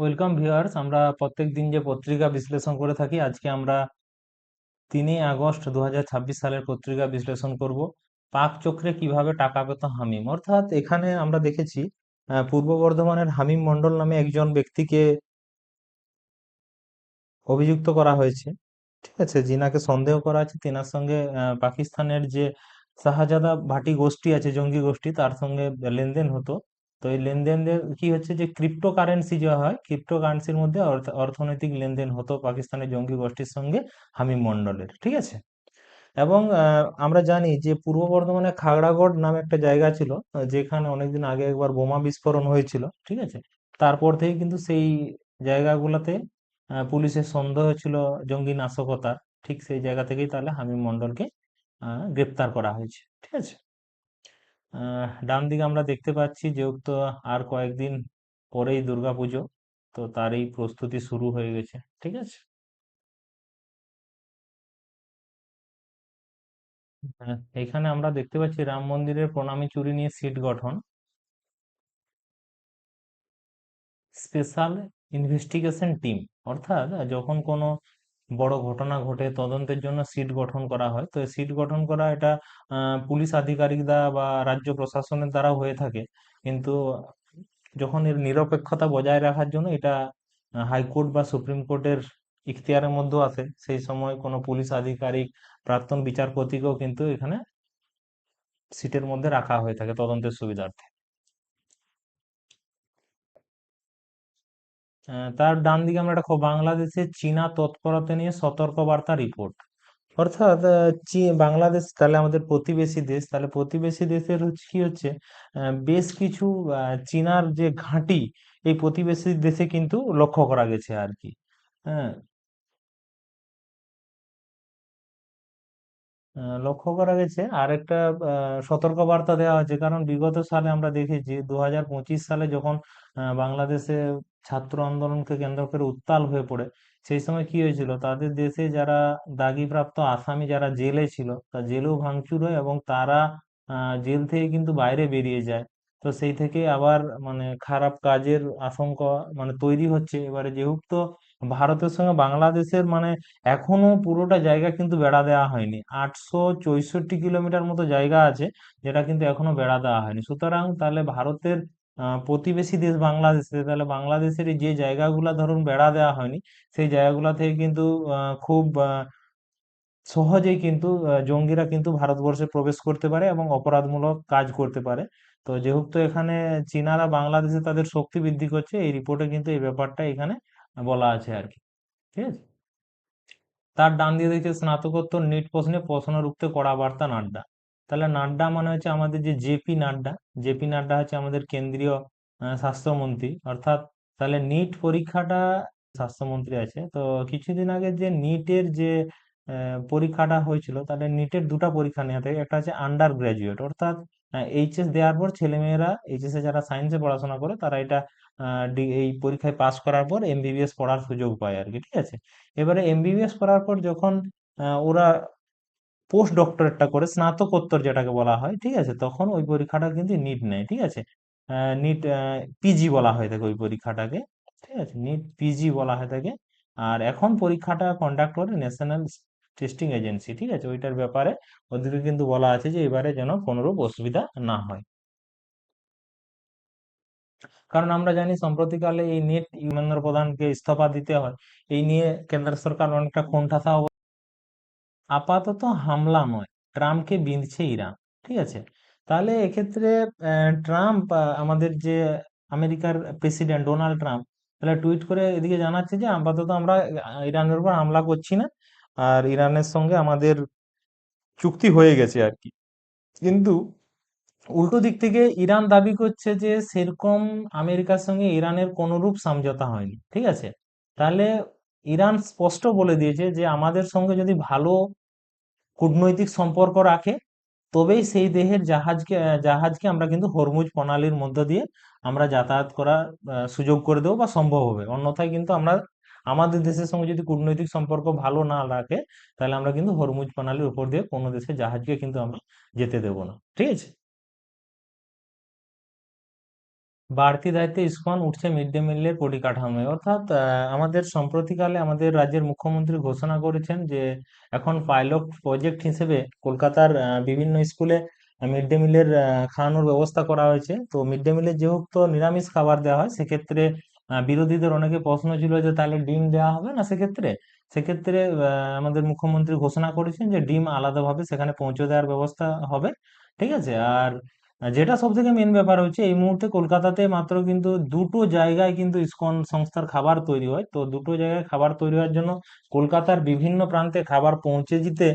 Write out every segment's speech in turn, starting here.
Welcome viewers. আমরা প্রত্যেক দিন যে পত্রিকা বিশ্লেষণ করে থাকি, আজকে আমরা 3 আগস্ট 2026 সালের পত্রিকা বিশ্লেষণ করব। পাক চক্রে কিভাবে টাকা পেত হামিম। অর্থাৎ এখানে আমরা দেখেছি পূর্ব বর্ধমানের হামিম মন্ডল নামে একজন ব্যক্তিকে অভিযুক্ত করা হয়েছে। ঠিক আছে, যিনাকে সন্দেহ করা আছে তিনার সঙ্গে পাকিস্তানের যে শাহজাদা ভাটি গোষ্ঠী আছে, জঙ্গি গোষ্ঠী, তার সঙ্গে লেনদেন হতো। তো এই লেনদেনের কি হচ্ছে যে ক্রিপ্টো কারেন্সি যে হয়, ক্রিপ্টো কারেন্সির মধ্যে অর্থনৈতিক লেনদেন হতো পাকিস্তানের জঙ্গি গোষ্ঠীর সঙ্গে হামিম মন্ডলের। ঠিক আছে। এবং আমরা জানি যে পূর্ব বর্ধমানে খাগড়াগড় নামে একটা জায়গা ছিল, যেখানে অনেকদিন আগে একবার বোমা বিস্ফোরণ হয়েছিল। ঠিক আছে। তারপর থেকে কিন্তু সেই জায়গাগুলোতে পুলিশের সন্দেহ ছিল জঙ্গি নাশকতার। ঠিক সেই জায়গা থেকেই তাহলে হামিম মন্ডলকে গ্রেপ্তার করা হয়েছে। ঠিক আছে। ডান দিকে আমরা দেখতে পাচ্ছি যেহেতু আর কয়েকদিন পরেই দুর্গাপুজো, তো তারই প্রস্তুতি শুরু হয়ে গেছে। ঠিক আছে। এখানে আমরা দেখতে পাচ্ছি রাম মন্দিরের প্রণামী চুরি নিয়ে সিট গঠন, স্পেশাল ইনভেস্টিগেশন টিম। অর্থাৎ যখন কোনো বড় ঘটনা ঘটে তদন্তের জন্য সিট গঠন করা হয়, তো সিট গঠন করা এটা পুলিশ আধিকারিক দ্বারা বা রাজ্য প্রশাসনের দ্বারা হয়ে থাকে। কিন্তু যখন এর নিরপেক্ষতা বজায় রাখার জন্য এটা হাইকোর্ট বা সুপ্রিম কোর্টের ইখতিয়ারের মধ্যে আসে, সেই সময় কোনো পুলিশ আধিকারিক, প্রাক্তন বিচারপতিকেও কিন্তু এখানে সিটের মধ্যে রাখা হয়ে থাকে তদন্তের সুবিধার্থে। তার ডান দিকে আমরা দেখো বাংলাদেশের চীনা তৎপরতা নিয়ে সতর্কবার্তা রিপোর্ট। অর্থাৎ বাংলাদেশ তাহলে আমাদের প্রতিবেশী দেশ, তাহলে প্রতিবেশী দেশের হচ্ছে কি হচ্ছে বেশ কিছু চীনার যে ঘাঁটি এই প্রতিবেশী দেশে কিন্তু লক্ষ্য করা গেছে আর কি। হ্যাঁ। লক্ষ্য করা গেছে আর একটা সতর্কবার্তা দেওয়া হয়েছে, কারণ বিগত সালে আমরা দেখেছি 2025 সালে যখন বাংলাদেশে ছাত্র আন্দোলনকে কেন্দ্র করে উত্তাল হয়ে পড়ে, সেই সময় কি হয়েছিল, তাদের দেশে যারা দাগিপ্রাপ্ত আসামি যারা জেলে ছিল, তা জেলেও ভাঙচুর হয় এবং তারা জেল থেকে কিন্তু বাইরে বেরিয়ে যায়। তো সেই থেকে আবার মানে খারাপ কাজের আশঙ্কা মানে তৈরি হচ্ছে। এবারে যেহেতু ভারতের সঙ্গে বাংলাদেশের মানে এখনো পুরোটা জায়গা কিন্তু বেড়া দেওয়া হয়নি, 864 কিলোমিটার মতো জায়গা আছে যেটা কিন্তু এখনো বেড়া দেওয়া হয়নি। সুতরাং তাহলে ভারতের প্রতিবেশী দেশ বাংলাদেশে, তাহলে বাংলাদেশের এই যে জায়গাগুলা ধরুন বেড়া দেওয়া হয়নি, সেই জায়গাগুলা থেকে কিন্তু খুব সহজেই কিন্তু জঙ্গিরা কিন্তু ভারতবর্ষে প্রবেশ করতে পারে এবং অপরাধমূলক কাজ করতে পারে। তো যেহেতু এখানে চীনারা বাংলাদেশে তাদের শক্তি বৃদ্ধি করছে, এই রিপোর্টে কিন্তু এই ব্যাপারটা এখানে বলা আছে আর কি। ঠিক আছে। তার ডান দিয়ে দেখছে স্নাতকোত্তর নিট প্রশ্নে প্রশ্ন রুখতে কড়া বার্তা নাড্ডা। তাহলে নাড্ডা মানে হচ্ছে আমাদের যে জেপি নাড্ডা। জেপি নাড্ডা হচ্ছে আমাদের কেন্দ্রীয় স্বাস্থ্যমন্ত্রী। অর্থাৎ তাহলে নিট পরীক্ষাটা স্বাস্থ্যমন্ত্রী আছে তো। কিছুদিন আগে যে নিটের যে পরীক্ষাটা হয়েছিল, তাহলে নিটের দুটো পরীক্ষা নেওয়া থাকে। একটা হচ্ছে আন্ডার গ্রাজুয়েট, অর্থাৎ এইচএস দেওয়ার পর ছেলেমেয়েরা, এইচএস এ যারা সায়েন্সে পড়াশোনা করে তারা এটা এই পরীক্ষায় পাশ করার পর এমবিবিএস পড়ার সুযোগ পায় আর কি। ঠিক আছে। এবারে এমবিবিএস করার পর যখন ওরা পোস্ট ডক্টরেটটা করে, স্নাতকোত্তর যেটাকে বলা হয়, ঠিক আছে, তখন ওই পরীক্ষাটা কিন্তু নিট নেয়। ঠিক আছে। নিট পিজি বলা হয়ে থাকে ওই পরীক্ষাটাকে। ঠিক আছে, নিট পিজি বলা হয়ে থাকে। আর এখন পরীক্ষাটা কন্ডাক্ট করে ন্যাশনাল টেস্টিং এজেন্সি। ঠিক আছে, ওইটার ব্যাপারে ওদেরকে কিন্তু বলা আছে যে এবারে যেন কোনোরূপ অসুবিধা না হয়। কারণ আমরা জানি সম্প্রতিকালে এই নিট ধর্মেন্দ্র প্রধানকে ইস্তফা দিতে হয়, এই নিয়ে কেন্দ্র সরকার অনেকটা কোণঠাসা। আপাতত হামলা নয়, ট্রাম্পকে বিঁধছে ইরান। ঠিক আছে। তাহলে এক্ষেত্রে ট্রাম্প আমাদের যে আমেরিকার প্রেসিডেন্ট ডোনাল্ড ট্রাম্প তাহলে টুইট করে এদিকে জানাচ্ছে যে আপাতত আমরা ইরানের উপর হামলা করছি না, আর ইরানের সঙ্গে আমাদের চুক্তি হয়ে গেছে আর কি। কিন্তু উল্টো দিক থেকে ইরান দাবি করছে যে সেরকম আমেরিকার সঙ্গে ইরানের কোনরূপ সমঝোতা হয়নি। ঠিক আছে। তাহলে ইরান স্পষ্ট বলে দিয়েছে যে আমাদের সঙ্গে যদি ভালো কূটনৈতিক সম্পর্ক রাখে তবেই সেই দেহের জাহাজকে আমরা কিন্তু হরমুজ প্রণালীর মধ্য দিয়ে আমরা যাতায়াত করার সুযোগ করে দেবো বা সম্ভব হবে। অন্যথায় কিন্তু আমরা আমাদের দেশের সঙ্গে যদি কূটনৈতিক সম্পর্ক ভালো না রাখে, তাহলে আমরা কিন্তু হরমুজ প্রণালীর উপর দিয়ে কোনো দেশের জাহাজকে কিন্তু আমরা যেতে দেবো না। ঠিক আছে। বাড়তি দায়িত্বে ইসকন উঠছে মিড ডে মিলের পরিকাঠামোয়, অর্থাৎ আমাদের সম্প্রতিকালে আমাদের রাজ্যের মুখ্যমন্ত্রী ঘোষণা করেছেন যে এখন পাইলট প্রজেক্ট হিসেবে কলকাতার বিভিন্ন স্কুলে মিড ডে মিলের খাওয়ানোর ব্যবস্থা করা হয়েছে। তো মিড ডে মিলে যেহেতু নিরামিষ খাবার দেওয়া হয়, সেক্ষেত্রে বিরোধীদের অনেকে প্রশ্ন ছিল যে তাহলে ডিম দেওয়া হবে না সেক্ষেত্রে। সেক্ষেত্রে আমাদের মুখ্যমন্ত্রী ঘোষণা করেছেন যে ডিম আলাদাভাবে সেখানে পৌঁছে দেওয়ার ব্যবস্থা হবে। ঠিক আছে। আর যেটা সব থেকে মেন ব্যাপার হচ্ছে এই মুহূর্তে কলকাতাতে মাত্র কিন্তু দুটো জায়গায় কিন্তু ইসকন সংস্থার খাবার তৈরি হয়। তো দুটো জায়গায় খাবার তৈরি হওয়ার জন্য কলকাতার বিভিন্ন প্রান্তে খাবার পৌঁছে যেতে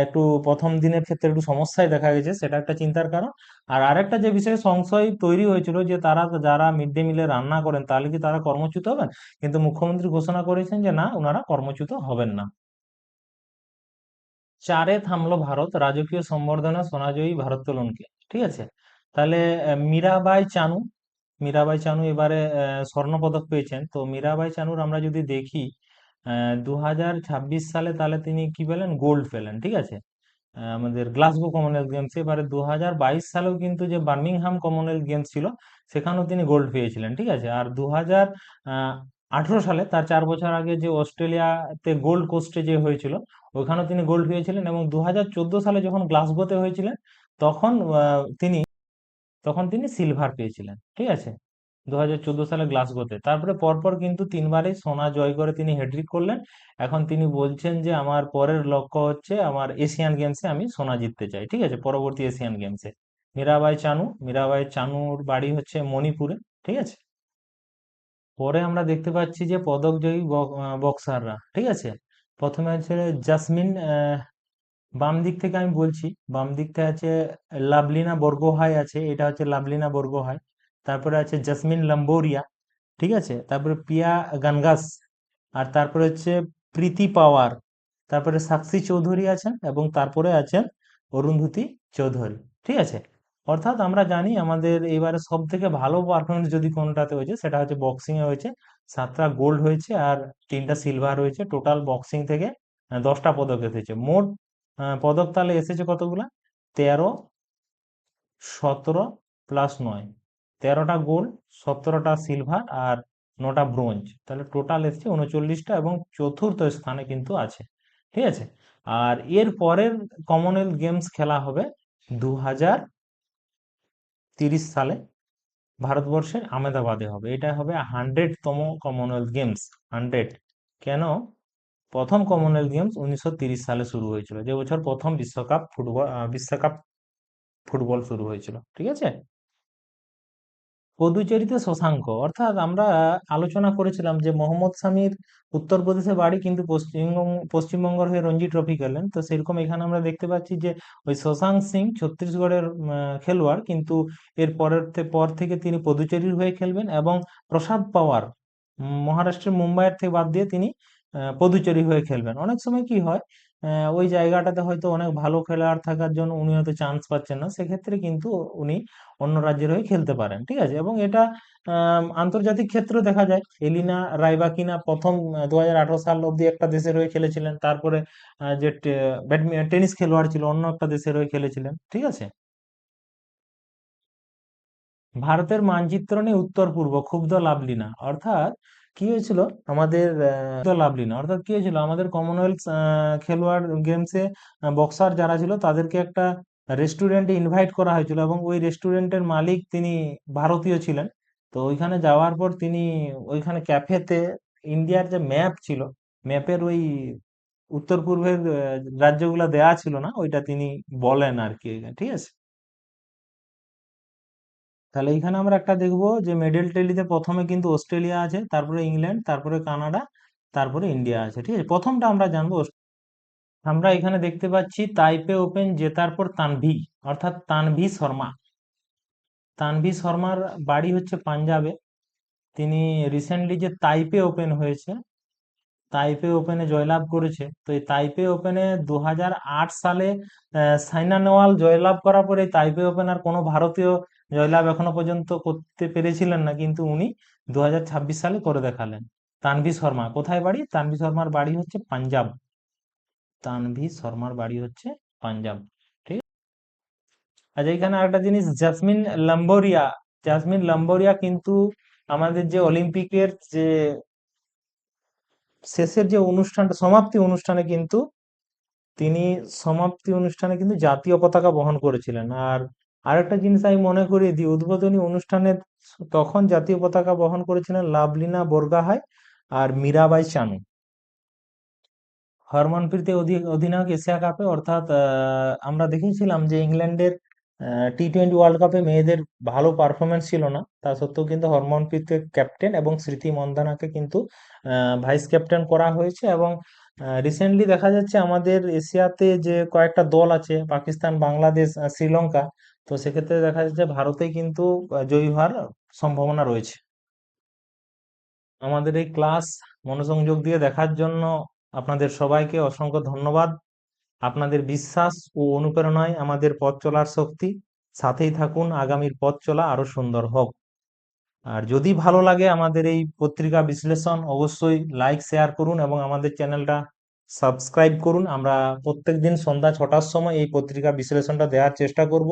একটু প্রথম দিনের ক্ষেত্রে একটু সমস্যায় দেখা গেছে, সেটা একটা চিন্তার কারণ। আর আরেকটা যে বিষয়ে সংশয় তৈরি হয়েছিল যে তারা যারা মিড ডে মিলে রান্না করেন তাহলে কি তারা কর্মচ্যুত হবেন, কিন্তু মুখ্যমন্ত্রী ঘোষণা করেছেন যে না, ওনারা কর্মচ্যুত হবেন না। চারে থামলো ভারত, রাজকীয় সম্বর্ধনা সোনাজয়ী ভারোত্তোলনকে। ঠিক আছে। তাহলে মীরাবাই চানু, মীরাবাই চানু এবারে স্বর্ণপদক পেয়েছেন। তো মীরাবাই চানুর আমরা যদি দেখি 2026 সালে তাহলে তিনি কি পেলেন, গোল্ড পেলেন। ঠিক আছে। আমাদের গ্লাসগো কমনওয়েলথ গেমসে। এবারে 2022 সালেও কিন্তু যে বার্মিংহাম কমনওয়েলথ গেমস ছিল সেখানেও তিনি গোল্ড পেয়েছিলেন। ঠিক আছে। আর 2018 সালে তার 4 বছর আগে যে অস্ট্রেলিয়াতে গোল্ড কোস্টে যে হয়েছিল ওখানেও তিনি গোল্ড পেয়েছিলেন, এবং 2014 সালে যখন গ্লাসগোতে হয়েছিলেন তখন তিনি সিলভার পেয়েছিলেন। ঠিক আছে। 2014 সালে গ্লাসগোতে। তারপরে পরপর কিন্তু তিনবারই সোনা জয় করে তিনি হ্যাট্রিক করলেন। এখন তিনি বলছেন যে আমার পরের লক্ষ্য হচ্ছে আমার এশিয়ান গেমসে আমি সোনা জিততে চাই। ঠিক আছে, পরবর্তী এশিয়ান গেমসে। মীরাবাই চানুর বাড়ি হচ্ছে মণিপুরে। ঠিক আছে। পরে আমরা দেখতে পাচ্ছি যে পদকজয়ী বক্সাররা। ঠিক আছে। প্রথমে আছে জাসমিন, বাম দিক থেকে আমি বলছি, বাম দিক থেকে আছে লাভলিনা বরগোহাই আছে, এটা হচ্ছে লাভলিনা বরগোহাই। তারপরে আছে জাসমিন লম্বোরিয়া। ঠিক আছে। তারপরে পিয়া গানগাস। আর তারপরে হচ্ছে প্রীতি পাওয়ার। তারপরে সাক্ষী চৌধুরী আছেন, এবং তারপরে আছেন অরুন্ধতী চৌধুরী। ঠিক আছে। অর্থাৎ আমরা জানি আমাদের এবারে সব থেকে ভালো পারফরমেন্স যদি কোনটাতে হয়েছে সেটা হচ্ছে বক্সিং এ হয়েছে। 7টা গোল্ড হয়েছে আর 3টা সিলভার হয়েছে। টোটাল বক্সিং থেকে 10টা পদক এসেছে। মোট পদক তাহলে এসেছে কতগুলা, 13, 17 প্লাস 9, 13টা গোল্ড, 17টা সিলভার আর 9টা ব্রোঞ্জ। তাহলে টোটাল এসছে 39টা, এবং চতুর্থ স্থানে কিন্তু আছে। ঠিক আছে। আর এর পরের কমনওয়েলথ গেমস খেলা হবে 2030 সালে ভারতবর্ষের আহমেদাবাদে হবে। এটা হবে 100তম কমনওয়েলথ গেমস। 100 কেন, প্রথম কমনওয়েলথ গেমস 1930 সালে শুরু হয়েছিল, যে বছর প্রথম বিশ্বকাপ ফুটবল শুরু হয়েছিল। ঠিক আছে। পদুচেরিতে শশাঙ্ক, অর্থাৎ আমরা আলোচনা করেছিলাম যে মোহাম্মদ শামির উত্তরপ্রদেশে বাড়ি কিন্তু পশ্চিমবঙ্গের হয়ে রঞ্জি ট্রফি খেলেন। তো সেরকম এখানে আমরা দেখতে পাচ্ছি যে ওই শশাঙ্ক সিং ছত্তিশগড়ের খেলোয়াড়, কিন্তু এর পর থেকে তিনি পদুচেরির হয়ে খেলবেন। এবং প্রসাদ পাওয়ার মহারাষ্ট্রের মুম্বাইয়ের থেকে বাদ দিয়ে তিনি পদুচেরি হয়ে খেলবেন। অনেক সময় কি হয়, ওই জায়গাটাতে হয়তো অনেক ভালো খেলোয়াড় থাকার জন্য উনি হয়তো চান্স পাচ্ছেন না, সেক্ষেত্রে কিন্তু উনি অন্য রাজ্যের হয়ে খেলতে পারেন। ঠিক আছে। এবং এটা আন্তর্জাতিক ক্ষেত্রেও দেখা যায়। এলিনা রাইবাকিনা প্রথম 2018 সাল অব্দি একটা দেশের হয়ে খেলেছিলেন, তারপরে যে টেনিস খেলোয়াড় ছিল অন্য একটা দেশের হয়ে খেলেছিলেন। ঠিক আছে। ভারতের মানচিত্র নিয়ে উত্তর পূর্ব ক্ষুব্ধ লাভলিনা, অর্থাৎ কি হয়েছিল আমাদের লাভলিনা, অর্থাৎ কি হয়েছিল আমাদের কমনওয়েলথ খেলোয়াড় গেমসে বক্সার যারা ছিল তাদেরকে একটা রেস্টুরেন্টে ইনভাইট করা হয়েছিল, এবং ওই রেস্টুরেন্টের মালিক তিনি ভারতীয় ছিলেন। তো ওইখানে যাওয়ার পর তিনি ওইখানে ক্যাফেতে ইন্ডিয়ার যে ম্যাপ ছিল, ম্যাপের ওই উত্তর পূর্বের রাজ্যগুলা দেয়া ছিল না, ওইটা তিনি বলেন আর কি। ঠিক আছে। তাহলে এখানে আমরা একটা দেখবো যে মেডেল টেলিতে প্রথমে কিন্তু অস্ট্রেলিয়া আছে, তারপরে ইংল্যান্ড, তারপরে কানাডা, তারপরে ইন্ডিয়া আছে। ঠিক আছে। প্রথমটা আমরা জানবো আমরা এখানে দেখতে পাচ্ছি তাইপে ওপেন জেতার পর তানভি, অর্থাৎ তানভি শর্মা। তানভি শর্মার বাড়ি হচ্ছে পাঞ্জাবে। তিনি রিসেন্টলি যে তাইপে ওপেন হয়েছে, তাইপে ওপেনে জয়লাভ করেছে। তো এই তাইপে ওপেনে 2008 সালে সাইনা নেওয়াল জয়লাভ করার পরে তাইপে ওপেন আর কোনো ভারতীয় জয়লাভ এখনো পর্যন্ত করতে পেরেছিলেন না, কিন্তু উনি 2026 সালে করে দেখালেন। তানভি শর্মা কোথায় বাড়ি, তানভি শর্মার বাড়ি হচ্ছে পাঞ্জাব। তানভি শর্মার বাড়ি হচ্ছে পাঞ্জাব। ঠিক আছে। আচ্ছা, এখানে আরেকটা জিনিস, জাসমিন লাম্বোরিয়া, জাসমিন লাম্বরিয়া কিন্তু আমাদের যে অলিম্পিকের যে শেষের যে অনুষ্ঠানটা, সমাপ্তি অনুষ্ঠানে কিন্তু তিনি সমাপ্তি অনুষ্ঠানে কিন্তু জাতীয় পতাকা বহন করেছিলেন। আর আরেকটা জিনিস আমি মনে করিয়ে দিই, উদ্বোধনী অনুষ্ঠানে তখন জাতীয় পতাকা বহন করেছিলেন লাভলিনা বোরগোহাই আর মীরাবাই চানু। হরমনপ্রীত অধিনায়ক এশিয়া কাপে, অর্থাৎ আমরা দেখেছিলাম যে ইংল্যান্ডের টি-20 ওয়ার্ল্ড কাপে মেয়েদের ভালো পারফরমেন্স ছিল না, তা সত্ত্বেও কিন্তু হরমনপ্রীতকে ক্যাপ্টেন এবং স্মৃতি মন্দানাকে কিন্তু ভাইস ক্যাপ্টেন করা হয়েছে। এবং রিসেন্টলি দেখা যাচ্ছে আমাদের এশিয়াতে যে কয়েকটা দল আছে, পাকিস্তান, বাংলাদেশ, শ্রীলঙ্কা, তো সেক্ষেত্রে দেখা যাচ্ছে ভারতেই কিন্তু জয়ী হওয়ার সম্ভাবনা রয়েছে। আমাদের এই ক্লাস মনোসংযোগ দিয়ে দেখার জন্য আপনাদের সবাইকে অসংখ্য ধন্যবাদ। আপনাদের বিশ্বাস ও অনুপ্রেরণায় আমাদের পথ চলার শক্তি। সাথেই থাকুন, আগামীর পথ চলা আরো সুন্দর হোক। আর যদি ভালো লাগে আমাদের এই পত্রিকা বিশ্লেষণ, অবশ্যই লাইক শেয়ার করুন এবং আমাদের চ্যানেলটা সাবস্ক্রাইব করুন। আমরা প্রত্যেকদিন সন্ধ্যা 6টার সময় এই পত্রিকা বিশ্লেষণটা দেওয়ার চেষ্টা করব।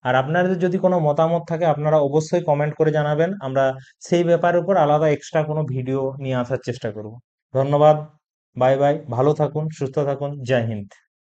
আর আপনাদের যদি কোনো মতামত থাকে আপনারা অবশ্যই কমেন্ট করে জানাবেন, আমরা সেই ব্যাপারের উপর আলাদা এক্সট্রা কোনো ভিডিও নিয়ে আসার চেষ্টা করব। ধন্যবাদ। Bye bye. ভালো থাকুন, সুস্থ থাকুন। জয় হিন্দ।